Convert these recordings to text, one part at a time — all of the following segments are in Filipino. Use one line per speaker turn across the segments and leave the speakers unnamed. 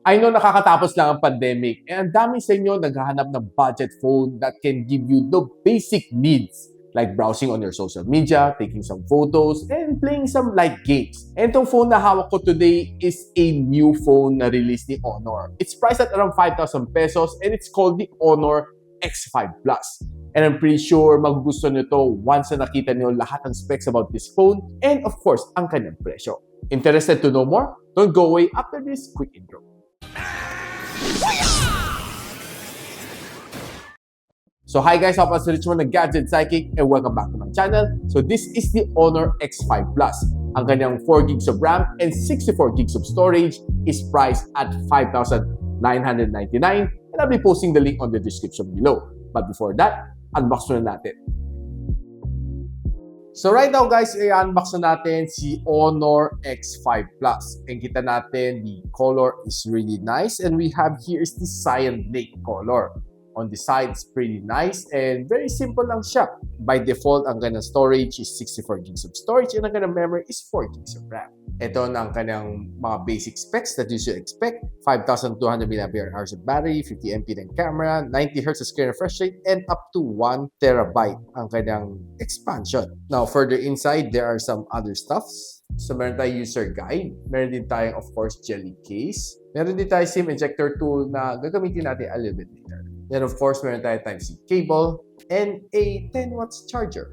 I know nakakatapos lang ang pandemic and ang dami sa inyo naghahanap ng budget phone that can give you the basic needs like browsing on your social media, taking some photos, and playing some light games. And itong phone na hawak ko today is a new phone na release ni Honor. It's priced at around 5,000 pesos and it's called the Honor X5 Plus. And I'm pretty sure magugustuhan nyo to once na nakita nyo lahat ng specs about this phone and of course, ang kanyang presyo. Interested to know more? Don't go away after this quick intro. So hi guys, ako si Richmond ng Gadget Sidekick and welcome back to my channel. So this is the Honor X5 Plus. Ang kanyang 4 gigs of RAM and 64 gigs of storage is priced at 5,999 and I'll be posting the link on the description below. But before that, unbox na natin. So right now guys, i-unbox na natin si Honor X5 Plus. And kita natin, the color is really nice and we have here is the cyan lake color. On the side, it's pretty nice and very simple lang siya. By default, ang kanyang storage is 64 gigs of storage and ang kanyang memory is 4 gigs of RAM. Ito na ang kanyang mga basic specs that you should expect. 5,200 mAh of battery, 50 MP ng camera, 90 Hz screen refresh rate, and up to 1 terabyte ang kanyang expansion. Now, further inside, there are some other stuffs. So, meron tayong user guide. Meron din tayong, of course, jelly case. Meron din tayong SIM ejector tool na gagamitin natin a little bit later. Then, of course, meron tayong Type-C cable and a 10 watts charger.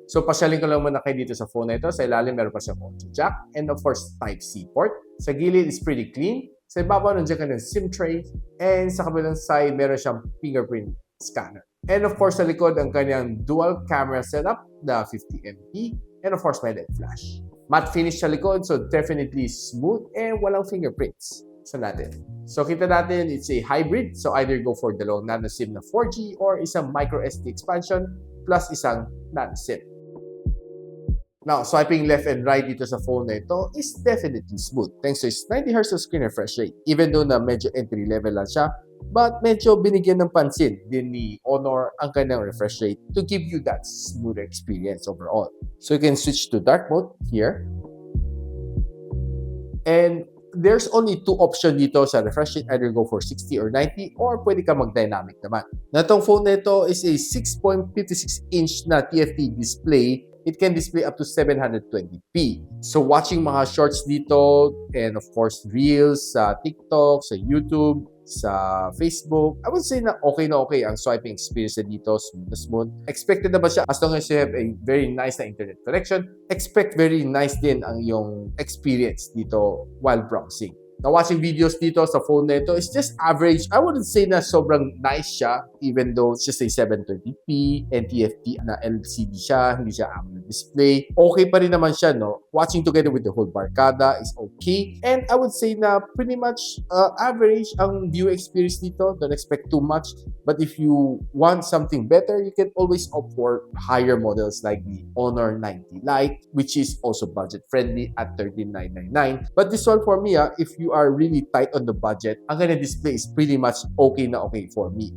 So, pasyalin ko lang muna kayo dito sa phone na ito. Sa ilalim, meron pa siyang audio jack and, of course, Type-C port. Sa gilid is pretty clean. Sa ibabaw, nandiyan ka ng SIM tray. And sa kabilang side, meron siyang fingerprint scanner. And, of course, sa likod, ang kanyang dual camera setup na 50 MP. And, of course, may LED flash. Matte finish sa likod, so definitely smooth and walang fingerprints. Sa natin. So, kita natin, it's a hybrid. So, either go for the long nano SIM na 4G or isang micro SD expansion plus isang nano SIM. Now, swiping left and right dito sa phone na ito is definitely smooth thanks to its 90 Hz screen refresh rate. Even though na medyo entry level lang siya, but medyo binigyan ng pansin din ni Honor ang kanyang refresh rate to give you that smooth experience overall. So, you can switch to dark mode here. And there's only 2 options dito sa refresh rate, either go for 60 or 90 or pwede ka mag-dynamic naman. Na itong phone na ito is a 6.56-inch na TFT display. It can display up to 720p. So watching mga shorts dito and of course reels sa TikTok, sa YouTube, sa Facebook, I would say na okay ang swiping experience na dito, smooth na smooth. Expected na ba siya? As long as you have a very nice na internet connection, expect very nice din ang iyong experience dito while browsing. Now, watching videos dito sa phone na ito is just average. I wouldn't say na sobrang nice siya, even though it's just a 720p and TFT na LCD siya, hindi siya AMOLED display. Okay pa rin naman siya, no? Watching together with the whole barkada is okay. And I would say na pretty much average ang view experience dito. Don't expect too much. But if you want something better, you can always opt for higher models like the Honor 90 Lite, which is also budget-friendly at 13,999. But this one for me, if you are really tight on the budget, ang kanyang display is pretty much okay for me.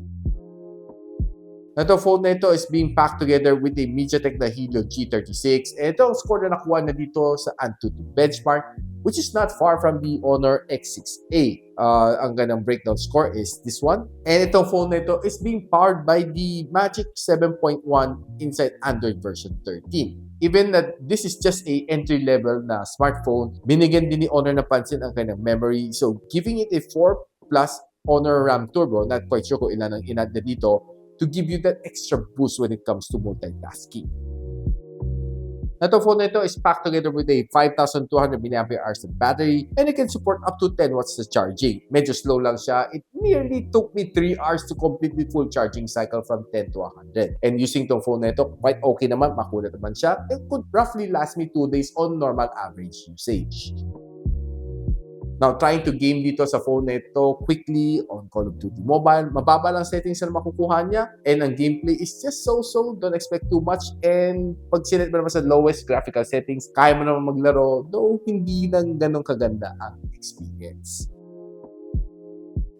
Ito phone na ito is being packed together with a MediaTek na Helio G36. Ito ang score na nakuha na dito sa Antutu benchmark, which is not far from the Honor X6A. Ang ganang breakdown score is this one. And itong phone na ito is being powered by the Magic 7.1 inside Android version 13. Even that this is just a entry-level na smartphone, binigyan din ni Honor na pansin ang kanyang memory. So, giving it a 4 plus Honor RAM Turbo, not quite sure kung ilan ang inad na dito, to give you that extra boost when it comes to multitasking. Itong phone na ito is packed together with a 5,200 mAh of battery and it can support up to 10 watts na charging. Medyo slow lang siya. It nearly took me 3 hours to complete the full charging cycle from 10 to 100. And using itong phone na ito, quite okay naman, makulat naman siya. It could roughly last me 2 days on normal average usage. Now, trying to game dito sa phone na ito quickly on Call of Duty Mobile. Mababa lang settings na makukuha niya. And ang gameplay is just so-so. Don't expect too much. And pag sinet mo naman sa lowest graphical settings, kaya mo naman maglaro, though hindi lang ganun kaganda ang experience.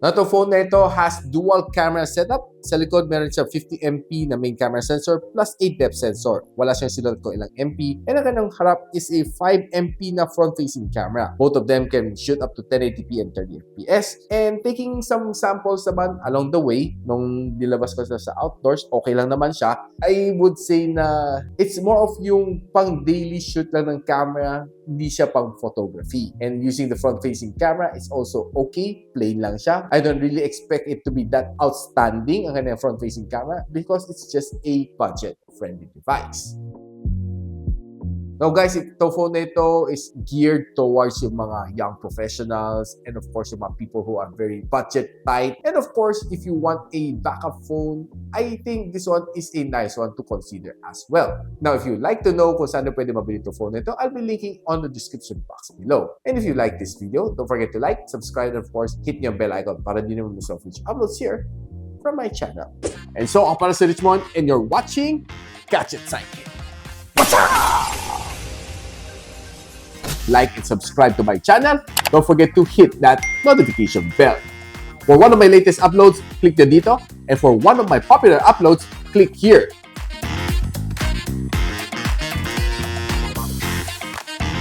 Now, itong phone na ito has dual camera setup Sa likod, meron siya 50MP na main camera sensor plus 8 depth sensor. Wala siyang sinulat ko ilang MP. And ang kanyang harap is a 5MP na front-facing camera. Both of them can shoot up to 1080p and 30fps. And taking some samples naman along the way, nung nilabas ko sa outdoors, okay lang naman siya. I would say na it's more of yung pang daily shoot lang ng camera, hindi siya pang photography. And using the front-facing camera is also okay. Plain lang siya. I don't really expect it to be that outstanding ang kanyang front-facing camera because it's just a budget-friendly device. Now guys, itong phone na ito is geared towards yung mga young professionals and of course yung mga people who are very budget tight. And of course, if you want a backup phone, I think this one is a nice one to consider as well. Now, if you like to know kung saan na pwede mabili itong phone na ito, I'll be linking on the description box below. And if you like this video, don't forget to like, subscribe, and of course, hit yung bell icon para di naman miss off which uploads here from my channel. And so, ako para si Richmond and you're watching Gadget Sidekick. What's up? Like and subscribe to my channel. Don't forget to hit that notification bell. For one of my latest uploads, click the dito. And for one of my popular uploads, click here.